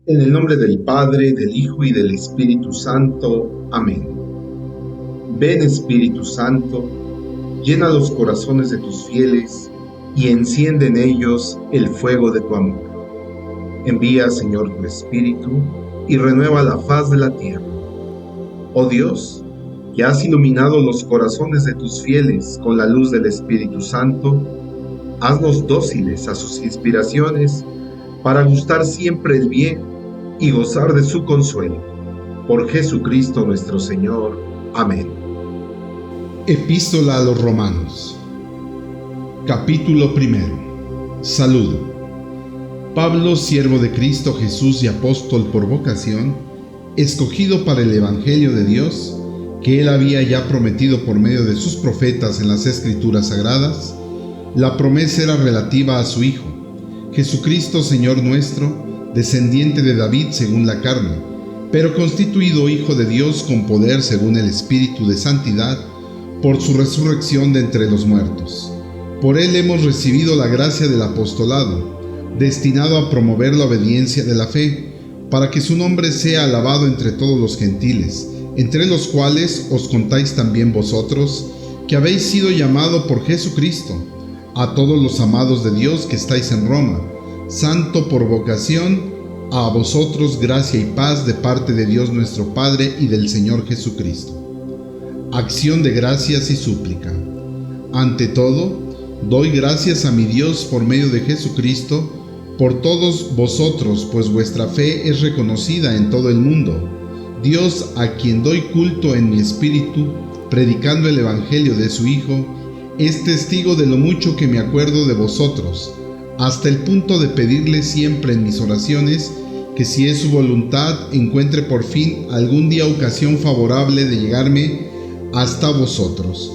En el nombre del Padre, del Hijo y del Espíritu Santo. Amén. Ven, Espíritu Santo, llena los corazones de tus fieles y enciende en ellos el fuego de tu amor. Envía, Señor, tu Espíritu y renueva la faz de la tierra. Oh Dios, que has iluminado los corazones de tus fieles con la luz del Espíritu Santo, haznos dóciles a sus inspiraciones para gustar siempre el bien y gozar de su consuelo. Por Jesucristo nuestro Señor. Amén. Epístola a los Romanos. Capítulo 1. Saludo. Pablo, siervo de Cristo Jesús y apóstol por vocación, escogido para el Evangelio de Dios, que él había ya prometido por medio de sus profetas en las Escrituras Sagradas. La promesa era relativa a su Hijo, Jesucristo Señor nuestro, descendiente de David según la carne, pero constituido Hijo de Dios con poder según el Espíritu de santidad, por su resurrección de entre los muertos. Por él hemos recibido la gracia del apostolado, destinado a promover la obediencia de la fe, para que su nombre sea alabado entre todos los gentiles, entre los cuales os contáis también vosotros, que habéis sido llamado por Jesucristo, a todos los amados de Dios que estáis en Roma, santo por vocación, a vosotros gracia y paz de parte de Dios nuestro Padre y del Señor Jesucristo. Acción de gracias y súplica. Ante todo, doy gracias a mi Dios por medio de Jesucristo, por todos vosotros, pues vuestra fe es reconocida en todo el mundo. Dios, a quien doy culto en mi espíritu, predicando el Evangelio de su Hijo, es testigo de lo mucho que me acuerdo de vosotros, hasta el punto de pedirle siempre en mis oraciones que, si es su voluntad, encuentre por fin algún día ocasión favorable de llegarme hasta vosotros.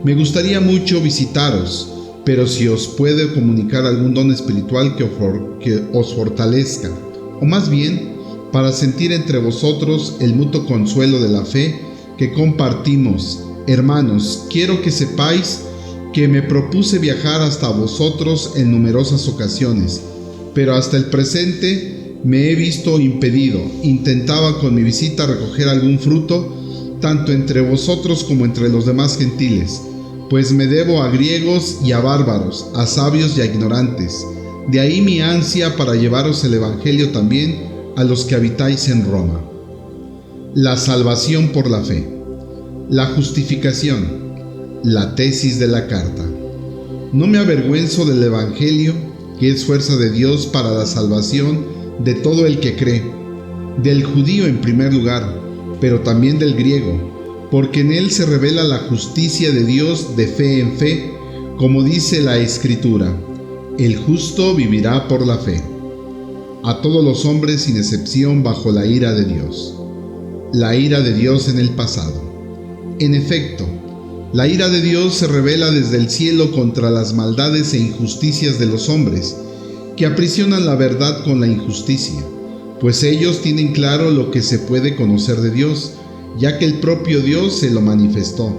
Me gustaría mucho visitaros, pero si os puede comunicar algún don espiritual que os fortalezca, o más bien, para sentir entre vosotros el mutuo consuelo de la fe que compartimos. Hermanos, quiero que sepáis que me propuse viajar hasta vosotros en numerosas ocasiones, pero hasta el presente me he visto impedido. Intentaba con mi visita recoger algún fruto, tanto entre vosotros como entre los demás gentiles, pues me debo a griegos y a bárbaros, a sabios y a ignorantes. De ahí mi ansia para llevaros el Evangelio también a los que habitáis en Roma. La salvación por la fe. La justificación. La tesis de la carta. No me avergüenzo del Evangelio, que es fuerza de Dios para la salvación de todo el que cree, del judío en primer lugar, pero también del griego, porque en él se revela la justicia de Dios de fe en fe, como dice la Escritura: el justo vivirá por la fe. A todos los hombres sin excepción bajo la ira de Dios. La ira de Dios en el pasado. En efecto, la ira de Dios se revela desde el cielo contra las maldades e injusticias de los hombres, que aprisionan la verdad con la injusticia, pues ellos tienen claro lo que se puede conocer de Dios, ya que el propio Dios se lo manifestó.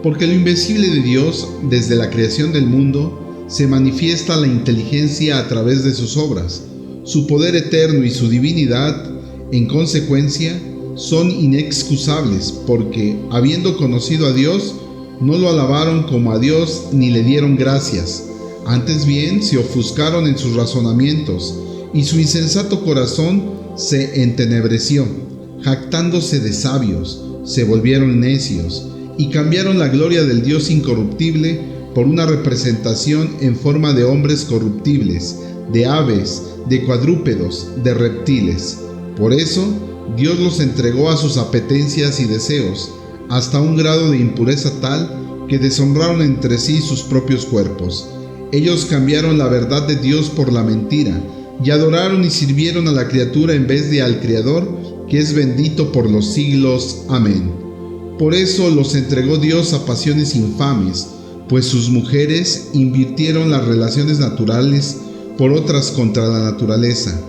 Porque lo invisible de Dios, desde la creación del mundo, se manifiesta a la inteligencia a través de sus obras. Su poder eterno y su divinidad, en consecuencia, son inexcusables, porque, habiendo conocido a Dios, no lo alabaron como a Dios ni le dieron gracias. Antes bien, se ofuscaron en sus razonamientos, y su insensato corazón se entenebreció. Jactándose de sabios, se volvieron necios, y cambiaron la gloria del Dios incorruptible por una representación en forma de hombres corruptibles, de aves, de cuadrúpedos, de reptiles. Por eso, Dios los entregó a sus apetencias y deseos, hasta un grado de impureza tal que deshonraron entre sí sus propios cuerpos. Ellos cambiaron la verdad de Dios por la mentira, y adoraron y sirvieron a la criatura en vez de al Creador, que es bendito por los siglos. Amén. Por eso los entregó Dios a pasiones infames, pues sus mujeres invirtieron las relaciones naturales por otras contra la naturaleza.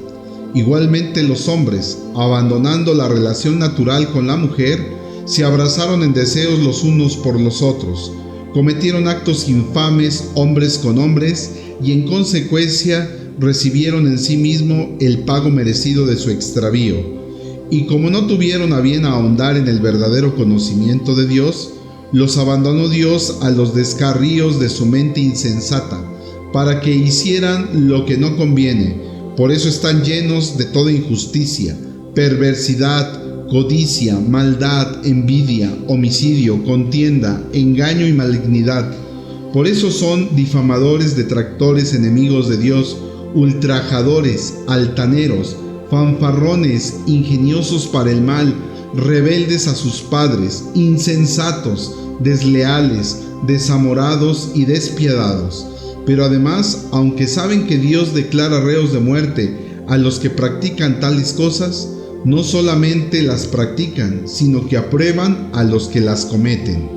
Igualmente los hombres, abandonando la relación natural con la mujer, se abrazaron en deseos los unos por los otros, cometieron actos infames hombres con hombres y en consecuencia recibieron en sí mismo el pago merecido de su extravío, y como no tuvieron a bien ahondar en el verdadero conocimiento de Dios, los abandonó Dios a los descarríos de su mente insensata, para que hicieran lo que no conviene. Por eso están llenos de toda injusticia, perversidad, codicia, maldad, envidia, homicidio, contienda, engaño y malignidad. Por eso son difamadores, detractores, enemigos de Dios, ultrajadores, altaneros, fanfarrones, ingeniosos para el mal, rebeldes a sus padres, insensatos, desleales, desamorados y despiadados. Pero además, aunque saben que Dios declara reos de muerte a los que practican tales cosas, no solamente las practican, sino que aprueban a los que las cometen.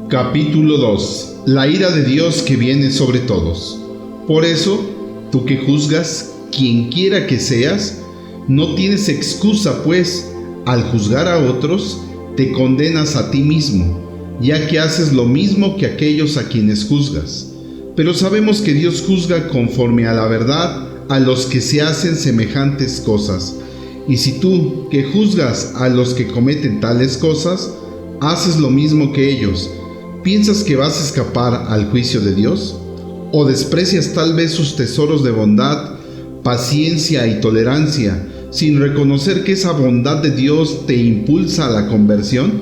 Capítulo 2. La ira de Dios que viene sobre todos. Por eso, tú que juzgas, quien quiera que seas, no tienes excusa, pues, al juzgar a otros, te condenas a ti mismo, ya que haces lo mismo que aquellos a quienes juzgas. Pero sabemos que Dios juzga conforme a la verdad a los que se hacen semejantes cosas. Y si tú, que juzgas a los que cometen tales cosas, haces lo mismo que ellos, ¿piensas que vas a escapar al juicio de Dios? ¿O desprecias tal vez sus tesoros de bondad, paciencia y tolerancia, sin reconocer que esa bondad de Dios te impulsa a la conversión?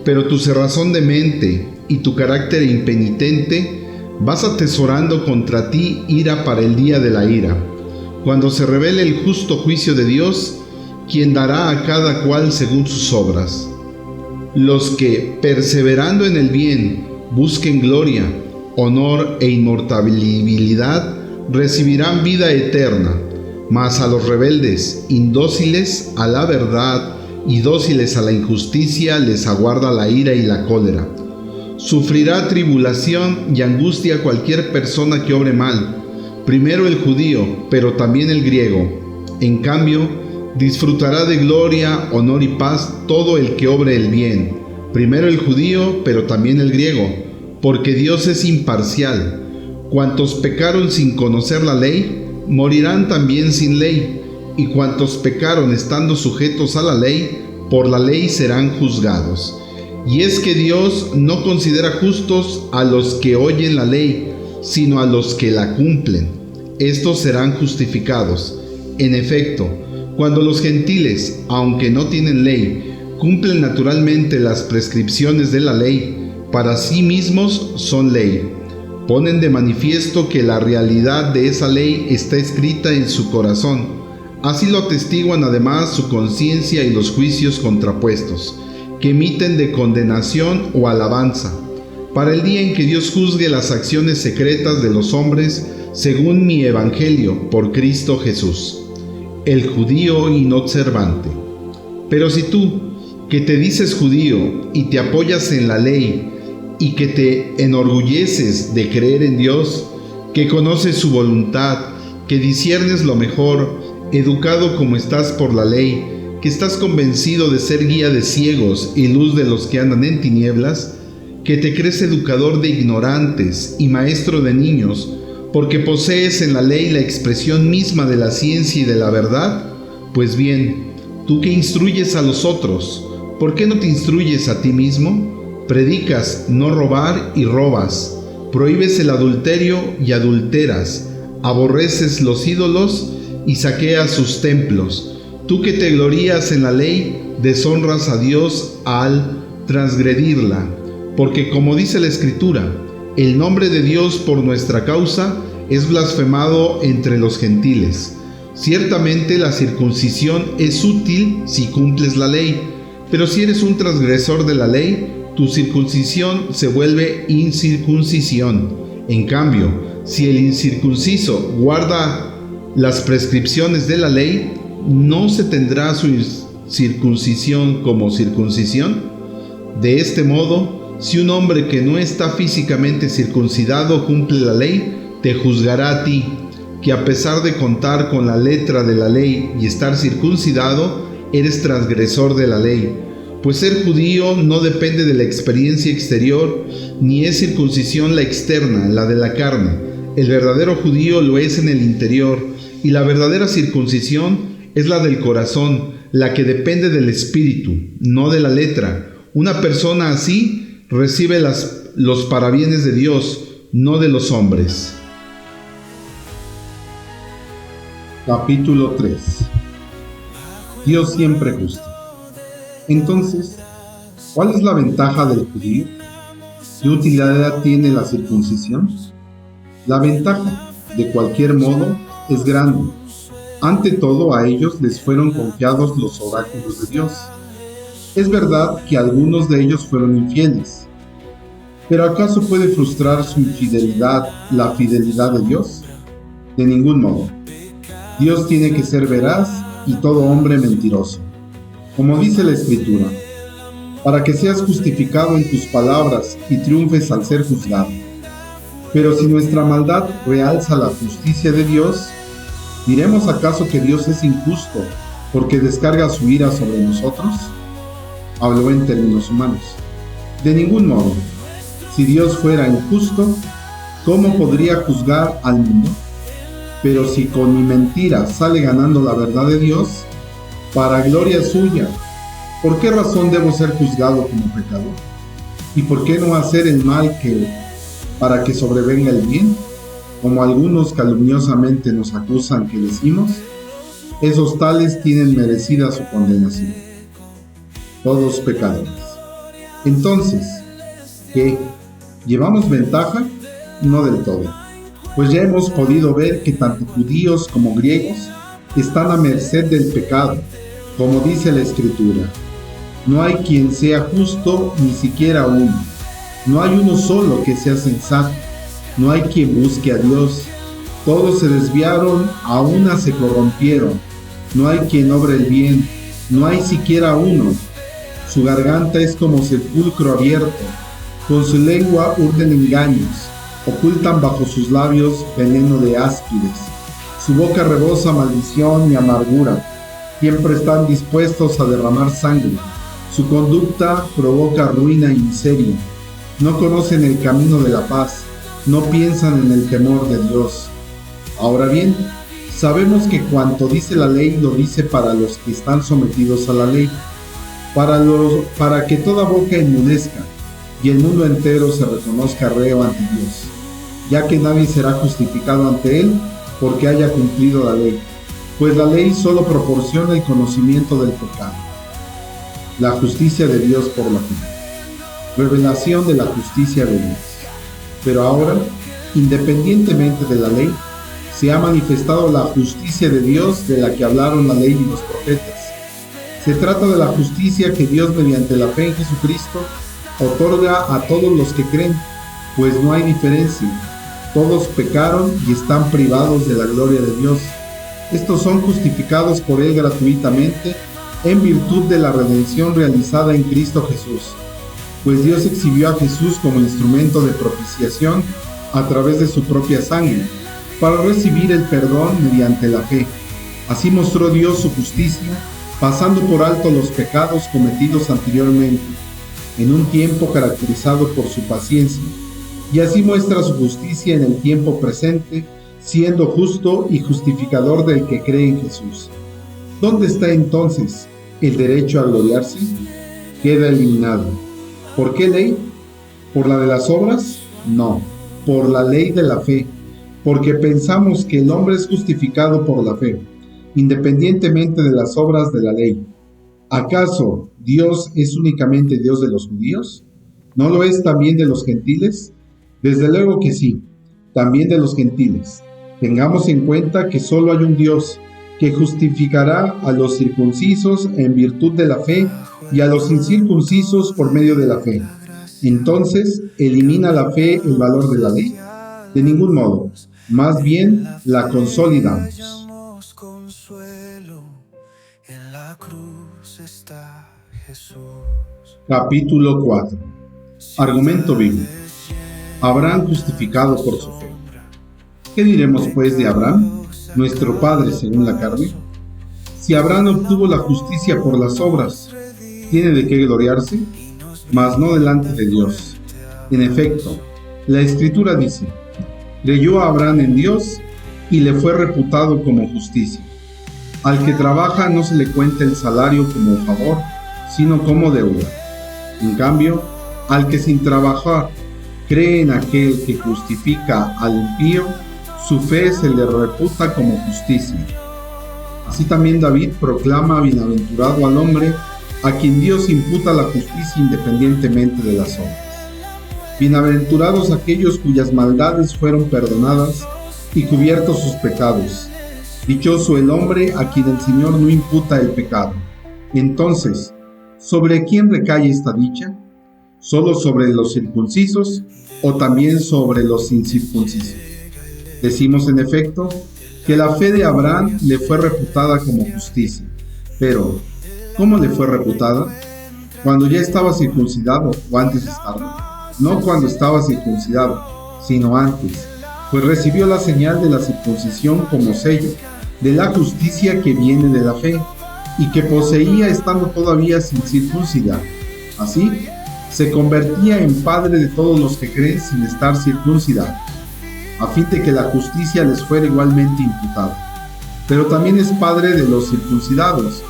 Pero tu cerrazón de mente y tu carácter impenitente vas atesorando contra ti ira para el día de la ira, cuando se revele el justo juicio de Dios, quien dará a cada cual según sus obras. Los que, perseverando en el bien, busquen gloria, honor e inmortalidad, recibirán vida eterna, mas a los rebeldes, indóciles a la verdad y dóciles a la injusticia, les aguarda la ira y la cólera. Sufrirá tribulación y angustia cualquier persona que obre mal, primero el judío, pero también el griego. En cambio, disfrutará de gloria, honor y paz todo el que obre el bien, primero el judío, pero también el griego, porque Dios es imparcial. Cuantos pecaron sin conocer la ley, morirán también sin ley, y cuantos pecaron estando sujetos a la ley, por la ley serán juzgados. Y es que Dios no considera justos a los que oyen la ley, sino a los que la cumplen. Estos serán justificados. En efecto, cuando los gentiles, aunque no tienen ley, cumplen naturalmente las prescripciones de la ley, para sí mismos son ley. Ponen de manifiesto que la realidad de esa ley está escrita en su corazón. Así lo atestiguan además su conciencia y los juicios contrapuestos, que emiten de condenación o alabanza, para el día en que Dios juzgue las acciones secretas de los hombres, según mi evangelio, por Cristo Jesús, el judío inobservante. Pero si tú, que te dices judío y te apoyas en la ley, y que te enorgulleces de creer en Dios, que conoces su voluntad, que disciernes lo mejor, educado como estás por la ley, que estás convencido de ser guía de ciegos y luz de los que andan en tinieblas, que te crees educador de ignorantes y maestro de niños, porque posees en la ley la expresión misma de la ciencia y de la verdad. Pues bien, tú que instruyes a los otros, ¿por qué no te instruyes a ti mismo? Predicas no robar y robas, prohíbes el adulterio y adulteras, aborreces los ídolos y saqueas sus templos. Tú que te glorías en la ley, deshonras a Dios al transgredirla, porque como dice la Escritura, el nombre de Dios por nuestra causa es blasfemado entre los gentiles. Ciertamente la circuncisión es útil si cumples la ley, pero si eres un transgresor de la ley, tu circuncisión se vuelve incircuncisión. En cambio, si el incircunciso guarda las prescripciones de la ley, ¿no se tendrá su circuncisión como circuncisión? De este modo, si un hombre que no está físicamente circuncidado cumple la ley, te juzgará a ti, que a pesar de contar con la letra de la ley y estar circuncidado, eres transgresor de la ley. Pues ser judío no depende de la experiencia exterior, ni es circuncisión la externa, la de la carne. El verdadero judío lo es en el interior, y la verdadera circuncisión es la del corazón, la que depende del espíritu, no de la letra. Una persona así recibe los parabienes de Dios, no de los hombres. Capítulo 3. Dios siempre justo. Entonces, ¿cuál es la ventaja del judío? ¿Qué utilidad tiene la circuncisión? La ventaja, de cualquier modo, es grande. Ante todo, a ellos les fueron confiados los oráculos de Dios. Es verdad que algunos de ellos fueron infieles, pero ¿acaso puede frustrar su infidelidad la fidelidad de Dios? De ningún modo. Dios tiene que ser veraz y todo hombre mentiroso. Como dice la Escritura, para que seas justificado en tus palabras y triunfes al ser juzgado. Pero si nuestra maldad realza la justicia de Dios, ¿diremos acaso que Dios es injusto porque descarga su ira sobre nosotros? Habló en términos humanos. De ningún modo. Si Dios fuera injusto, ¿cómo podría juzgar al mundo? Pero si con mi mentira sale ganando la verdad de Dios, para gloria suya, ¿por qué razón debo ser juzgado como pecador? ¿Y por qué no hacer el mal para que sobrevenga el bien? Como algunos calumniosamente nos acusan que decimos, esos tales tienen merecida su condenación. Todos pecadores. Entonces, ¿qué? ¿Llevamos ventaja? No del todo, pues ya hemos podido ver que tanto judíos como griegos están a merced del pecado, como dice la Escritura. No hay quien sea justo, ni siquiera uno. No hay uno solo que sea sensato. No hay quien busque a Dios. Todos se desviaron, a una se corrompieron. No hay quien obre el bien. No hay siquiera uno. Su garganta es como sepulcro abierto. Con su lengua urden engaños. Ocultan bajo sus labios veneno de áspides. Su boca rebosa maldición y amargura. Siempre están dispuestos a derramar sangre. Su conducta provoca ruina y miseria. No conocen el camino de la paz. No piensan en el temor de Dios. Ahora bien, sabemos que cuanto dice la ley lo dice para los que están sometidos a la ley, para que toda boca enmudezca y el mundo entero se reconozca reo ante Dios, ya que nadie será justificado ante Él porque haya cumplido la ley, pues la ley solo proporciona el conocimiento del pecado. La justicia de Dios por la fe. Revelación de la justicia de Dios. Pero ahora, independientemente de la ley, se ha manifestado la justicia de Dios de la que hablaron la ley y los profetas. Se trata de la justicia que Dios mediante la fe en Jesucristo otorga a todos los que creen, pues no hay diferencia. Todos pecaron y están privados de la gloria de Dios. Estos son justificados por Él gratuitamente en virtud de la redención realizada en Cristo Jesús. Pues Dios exhibió a Jesús como instrumento de propiciación a través de su propia sangre, para recibir el perdón mediante la fe. Así mostró Dios su justicia, pasando por alto los pecados cometidos anteriormente, en un tiempo caracterizado por su paciencia, y así muestra su justicia en el tiempo presente, siendo justo y justificador del que cree en Jesús. ¿Dónde está entonces el derecho a gloriarse? Queda eliminado. ¿Por qué ley? ¿Por la de las obras? No, por la ley de la fe, porque pensamos que el hombre es justificado por la fe, independientemente de las obras de la ley. ¿Acaso Dios es únicamente Dios de los judíos? ¿No lo es también de los gentiles? Desde luego que sí, también de los gentiles. Tengamos en cuenta que solo hay un Dios, que justificará a los circuncisos en virtud de la fe y a los incircuncisos por medio de la fe. Entonces, ¿elimina la fe el valor de la ley? De ningún modo, más bien la consolidamos. Capítulo 4. Argumento bíblico. Abraham justificado por su fe. ¿Qué diremos pues de Abraham, nuestro padre según la carne? Si Abraham obtuvo la justicia por las obras, ¿tiene de qué gloriarse? Mas no delante de Dios. En efecto, la Escritura dice: Creyó Abraham en Dios y le fue reputado como justicia. Al que trabaja no se le cuenta el salario como favor, sino como deuda. En cambio, al que sin trabajar cree en aquel que justifica al impío, su fe se le reputa como justicia. Así también David proclama bienaventurado al hombre a quien Dios imputa la justicia independientemente de las obras. Bienaventurados aquellos cuyas maldades fueron perdonadas y cubiertos sus pecados. Dichoso el hombre a quien el Señor no imputa el pecado. Entonces, ¿sobre quién recae esta dicha? ¿Solo sobre los circuncisos o también sobre los incircuncisos? Decimos en efecto que la fe de Abraham le fue reputada como justicia. Pero, ¿cómo le fue reputada? ¿Cuando ya estaba circuncidado o antes de estarlo? No cuando estaba circuncidado, sino antes, pues recibió la señal de la circuncisión como sello de la justicia que viene de la fe y que poseía estando todavía sin circuncidar. Así, se convertía en padre de todos los que creen sin estar circuncidados, a fin de que la justicia les fuera igualmente imputada. Pero también es padre de los circuncidados,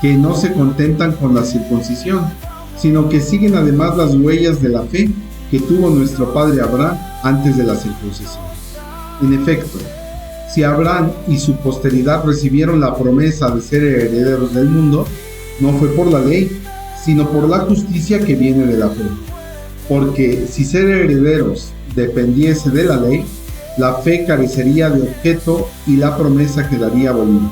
que no se contentan con la circuncisión, sino que siguen además las huellas de la fe que tuvo nuestro padre Abraham antes de la circuncisión. En efecto, si Abraham y su posteridad recibieron la promesa de ser herederos del mundo, no fue por la ley, sino por la justicia que viene de la fe. Porque si ser herederos dependiese de la ley, la fe carecería de objeto y la promesa quedaría abolida.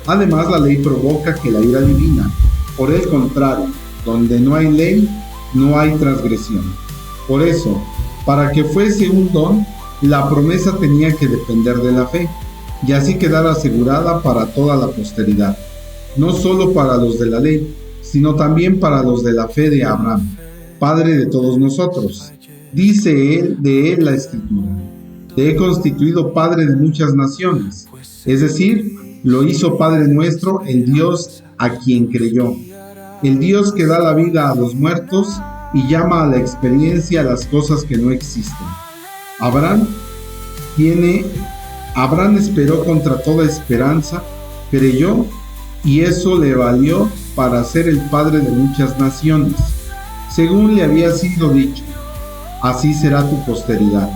Además, la ley provoca que la ira divina. Por el contrario, donde no hay ley, no hay transgresión. Por eso, para que fuese un don, la promesa tenía que depender de la fe, y así quedar asegurada para toda la posteridad, no solo para los de la ley, sino también para los de la fe de Abraham, padre de todos nosotros. Dice él de él la Escritura: te he constituido padre de muchas naciones, es decir, lo hizo Padre nuestro el Dios a quien creyó, el Dios que da la vida a los muertos y llama a la experiencia las cosas que no existen. Abraham esperó contra toda esperanza, creyó, y eso le valió para ser el padre de muchas naciones, según le había sido dicho: así será tu posteridad.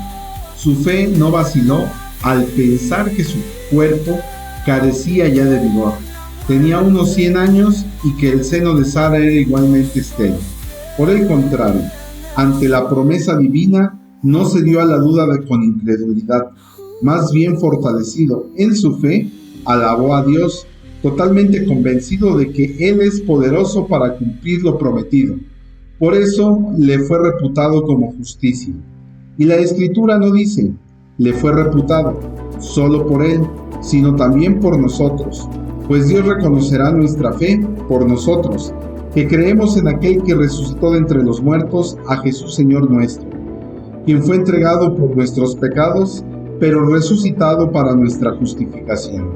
Su fe no vaciló al pensar que su cuerpo carecía ya de vigor, tenía unos 100 años y que el seno de Sara era igualmente estéril. Por el contrario, ante la promesa divina, no se dio a la duda con incredulidad, más bien fortalecido en su fe, alabó a Dios, totalmente convencido de que Él es poderoso para cumplir lo prometido. Por eso le fue reputado como justicia. Y la Escritura no dice, le fue reputado, solo por Él, sino también por nosotros, pues Dios reconocerá nuestra fe por nosotros, que creemos en aquel que resucitó de entre los muertos, a Jesús Señor nuestro, quien fue entregado por nuestros pecados, pero resucitado para nuestra justificación.